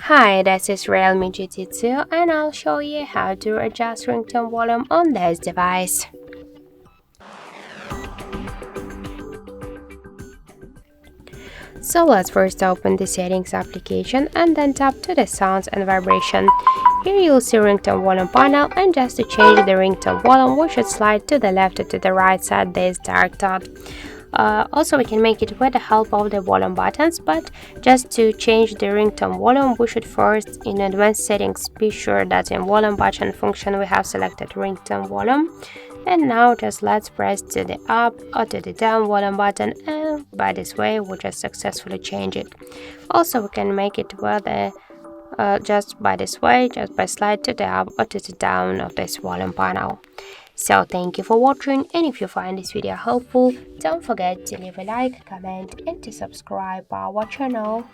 Hi, this is Realme GT2 and I'll show you how to adjust ringtone volume on this device. So let's first open the settings application and then tap to the sounds and vibration. Here you'll see ringtone volume panel, and just to change the ringtone volume we should slide to the left or to the right side this dark dot. Also, we can make it with the help of the volume buttons, but just to change the ringtone volume we should first in advanced settings be sure that in volume button function we have selected ringtone volume. And now just let's press to the up or to the down volume button, and by this way we just successfully change it. Also we can make it with the just by this way, just by slide to the up or to the down of this volume panel. So thank you for watching, and if you find this video helpful, don't forget to leave a like, comment and to subscribe our channel.